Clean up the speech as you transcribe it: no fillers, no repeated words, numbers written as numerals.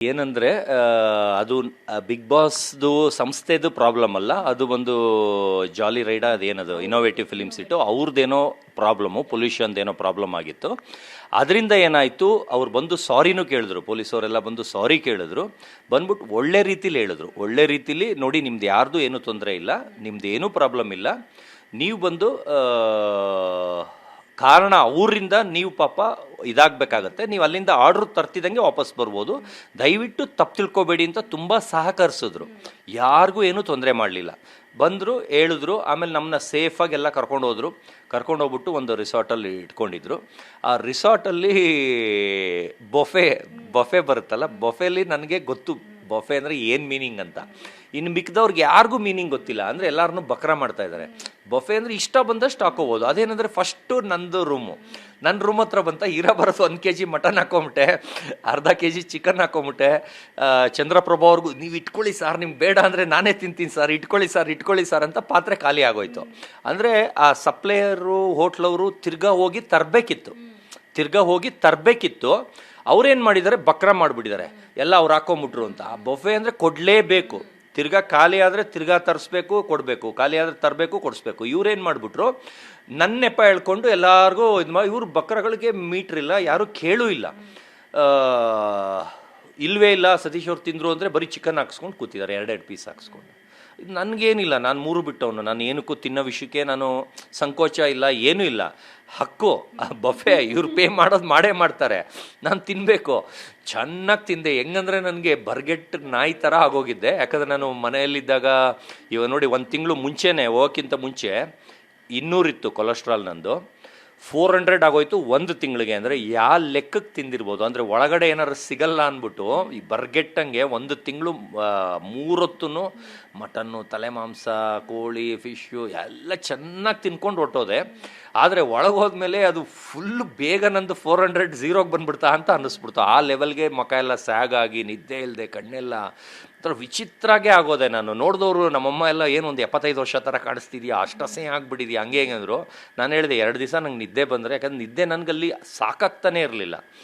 ಏನಂದ್ರೆ ಅದು big ಬಾಸ್ದು ಸಂಸ್ಥೆದು problem ಅಲ್ಲ, ಅದು ಒಂದು ಜಾಲಿ ರೈಡ್ ಅದೇನದು ಇನೋವೇಟಿವ್ ಫಿಲಿಮ್ಸ್ ಇಟ್ಟು ಅವ್ರದ್ದೇನೋ ಪ್ರಾಬ್ಲಮ್ಮು, ಪೊಲ್ಯೂಷನ್ದೇನೋ ಪ್ರಾಬ್ಲಮ್ ಆಗಿತ್ತು. ಅದರಿಂದ ಏನಾಯಿತು, ಅವ್ರು ಬಂದು ಸಾರಿನೂ ಕೇಳಿದ್ರು, ಪೊಲೀಸವರೆಲ್ಲ ಬಂದು ಸಾರಿ ಕೇಳಿದ್ರು. ಬಂದ್ಬಿಟ್ಟು ಒಳ್ಳೆ ರೀತಿಲಿ ಹೇಳಿದ್ರು, ಒಳ್ಳೆ ರೀತಿಲಿ ನೋಡಿ ನಿಮ್ದು ಯಾರ್ದು ಏನೂ ತೊಂದರೆ ಇಲ್ಲ, ನಿಮ್ದು ಏನೂ ಪ್ರಾಬ್ಲಮ್ ಇಲ್ಲ, ನೀವು ಬಂದು ಕಾರಣ ಅವರಿಂದ ನೀವು ಪಾಪ ಇದಾಗಬೇಕಾಗತ್ತೆ, ನೀವು ಅಲ್ಲಿಂದ ಆರ್ಡ್ರ್ ತರ್ತಿದ್ದಂಗೆ ವಾಪಸ್ ಬರ್ಬೋದು, ದಯವಿಟ್ಟು ತಪ್ಪು ತಿಳ್ಕೊಬೇಡಿ ಅಂತ ತುಂಬ ಸಹಕರಿಸಿದ್ರು. ಯಾರಿಗೂ ಏನೂ ತೊಂದರೆ ಮಾಡಲಿಲ್ಲ. ಬಂದರು, ಹೇಳಿದ್ರು. ಆಮೇಲೆ ನಮ್ಮನ್ನ ಸೇಫಾಗಿ ಎಲ್ಲ ಕರ್ಕೊಂಡೋಗ್ಬಿಟ್ಟು ಒಂದು ರಿಸಾರ್ಟಲ್ಲಿ ಇಟ್ಕೊಂಡಿದ್ರು. ಆ ರಿಸಾರ್ಟಲ್ಲಿ ಬಫೆ ಬರುತ್ತಲ್ಲ, ಬಫೆಲಿ ನನಗೆ ಗೊತ್ತು ಬಫೆ ಅಂದರೆ ಏನು ಮೀನಿಂಗ್ ಅಂತ. ಇನ್ನು ಮಿಕ್ಕಿದವ್ರಿಗೆ ಯಾರಿಗೂ ಮೀನಿಂಗ್ ಗೊತ್ತಿಲ್ಲ. ಅಂದರೆ ಎಲ್ಲರನ್ನೂ ಬಕ್ರ ಮಾಡ್ತಾ ಇದ್ದಾರೆ. ಬಫೆ ಅಂದರೆ ಇಷ್ಟ ಬಂದಷ್ಟು ಹಾಕೋಬೋದು. ಅದೇನಂದರೆ ಫಸ್ಟು ನನ್ನ ರೂಮ್ ಹತ್ರ ಬಂತ ಬರೋದು 1 kg ಮಟನ್ ಹಾಕೊಂಬಿಟ್ಟೆ, ಅರ್ಧ kg ಚಿಕನ್ ಹಾಕೊಂಬಿಟ್ಟೆ. ಚಂದ್ರಪ್ರಭಾ ಅವ್ರಿಗೂ ನೀವು ಇಟ್ಕೊಳ್ಳಿ ಸರ್, ನಿಮ್ಗೆ ಬೇಡ ಅಂದರೆ ನಾನೇ ತಿಂತೀನಿ ಸರ್, ಇಟ್ಕೊಳ್ಳಿ ಸರ್ ಅಂತ ಪಾತ್ರೆ ಖಾಲಿ ಆಗೋಯ್ತು. ಅಂದರೆ ಆ ಸಪ್ಲೈಯರು ಹೋಟ್ಲವರು ತಿರ್ಗಾ ಹೋಗಿ ತರಬೇಕಿತ್ತು. ಅವ್ರೇನು ಮಾಡಿದ್ದಾರೆ, ಬಕ್ರ ಮಾಡಿಬಿಟ್ಟಿದ್ದಾರೆ, ಎಲ್ಲ ಅವ್ರು ಹಾಕೊಂಬಿಟ್ರು ಅಂತ. ಆ ಬಫೆ ಅಂದರೆ ಕೊಡಲೇಬೇಕು, ತಿರ್ಗಾ ಖಾಲಿ ಆದರೆ ತಿರ್ಗಾ ತರಿಸ್ಬೇಕು, ಕೊಡಬೇಕು, ಖಾಲಿ ಆದರೆ ತರಬೇಕು, ಕೊಡಿಸ್ಬೇಕು. ಇವ್ರೇನು ಮಾಡಿಬಿಟ್ರು, ನನ್ನ ನೆಪ ಹೇಳ್ಕೊಂಡು ಎಲ್ಲರಿಗೂ ಇವ್ರ ಬಕ್ರಗಳಿಗೆ ಮೀಟ್ರ್ ಇಲ್ಲ, ಯಾರೂ ಕೇಳೂ ಇಲ್ಲ. ಇಲ್ವೇ ಇಲ್ಲ, ಸತೀಶ್ ಅವ್ರು ತಿಂದರು ಅಂದರೆ ಬರೀ ಚಿಕನ್ ಹಾಕ್ಸ್ಕೊಂಡು ಕೂತಿದ್ದಾರೆ, 2 ಪೀಸ್ ಹಾಕ್ಸ್ಕೊಂಡು. ಇದು ನನಗೇನಿಲ್ಲ, ನಾನು 3 ಬಿಟ್ಟವನು, ನಾನು ಏನಕ್ಕೂ ತಿನ್ನೋ ವಿಷಯಕ್ಕೆ ನಾನು ಸಂಕೋಚ ಇಲ್ಲ, ಏನೂ ಇಲ್ಲ. ಹಕ್ಕು ಬಫೆ, ಇವ್ರು ಪೇ ಮಾಡೋದು ಮಾಡೇ ಮಾಡ್ತಾರೆ, ನಾನು ತಿನ್ನಬೇಕು. ಚೆನ್ನಾಗಿ ತಿಂದೆ. ಹೆಂಗಂದರೆ ನನಗೆ ಬರ್ಗೆಟ್ ನಾಯಿ ಥರ ಆಗೋಗಿದ್ದೆ. ಯಾಕಂದರೆ ನಾನು ಮನೆಯಲ್ಲಿದ್ದಾಗ ಇವಾಗ ನೋಡಿ 1 ತಿಂಗಳು ಮುಂಚೆನೇ, ಹೋಗೋಕ್ಕಿಂತ ಮುಂಚೆ 200 ಇತ್ತು ಕೊಲೆಸ್ಟ್ರಾಲ್, ನಂದು 400 ಆಗೋಯ್ತು 1 ತಿಂಗಳಿಗೆ. ಅಂದರೆ ಯಾವ ಲೆಕ್ಕಕ್ಕೆ ತಿಂದಿರ್ಬೋದು, ಅಂದರೆ ಒಳಗಡೆ ಏನಾರು ಸಿಗಲ್ಲ ಅಂದ್ಬಿಟ್ಟು ಈ ಬರ್ಗೆಟ್ಟಂಗೆ 1 ತಿಂಗಳು 3 ಹೊತ್ತು ಮಟನ್ನು, ತಲೆ ಮಾಂಸ, ಕೋಳಿ, ಫಿಶ್ಶು ಎಲ್ಲ ಚೆನ್ನಾಗಿ ತಿನ್ಕೊಂಡು ಹೊಟ್ಟೋದೆ. ಆದರೆ ಒಳಗೋದ್ಮೇಲೆ ಅದು ಫುಲ್ ಬೇಗ ನಂದು 400 ಝೀರೋಗೆ ಬಂದ್ಬಿಡ್ತಾ ಅಂತ ಅನ್ನಿಸ್ಬಿಡ್ತು. ಆ ಲೆವೆಲ್ಗೆ ಮುಖ ಎಲ್ಲ ಸ್ಯಾಗಾಗಿ, ನಿದ್ದೆ ಇಲ್ಲದೆ, ಕಣ್ಣೆಲ್ಲ ಒಂಥರ ವಿಚಿತ್ರಾಗೆ ಆಗೋದೆ. ನಾನು ನೋಡಿದವರು ನಮ್ಮಮ್ಮ ಎಲ್ಲ ಏನು ಒಂದು 75 ವರ್ಷ ಥರ ಕಾಣಿಸ್ತಿದ್ಯಾ, ಅಷ್ಟಸೇ ಆಗಿಬಿಟ್ಟಿದ್ಯಾ, ಹಂಗೆ ಅಂದರು. ನಾನು ಹೇಳಿದೆ 2 ದಿವಸ ನಂಗೆ ನಿದ್ದೆ ಬಂದರೆ, ಯಾಕಂದ್ರೆ ನಿದ್ದೆ ನನಗಲ್ಲಿ ಸಾಕಾಗ್ತಾನೆ ಇರಲಿಲ್ಲ.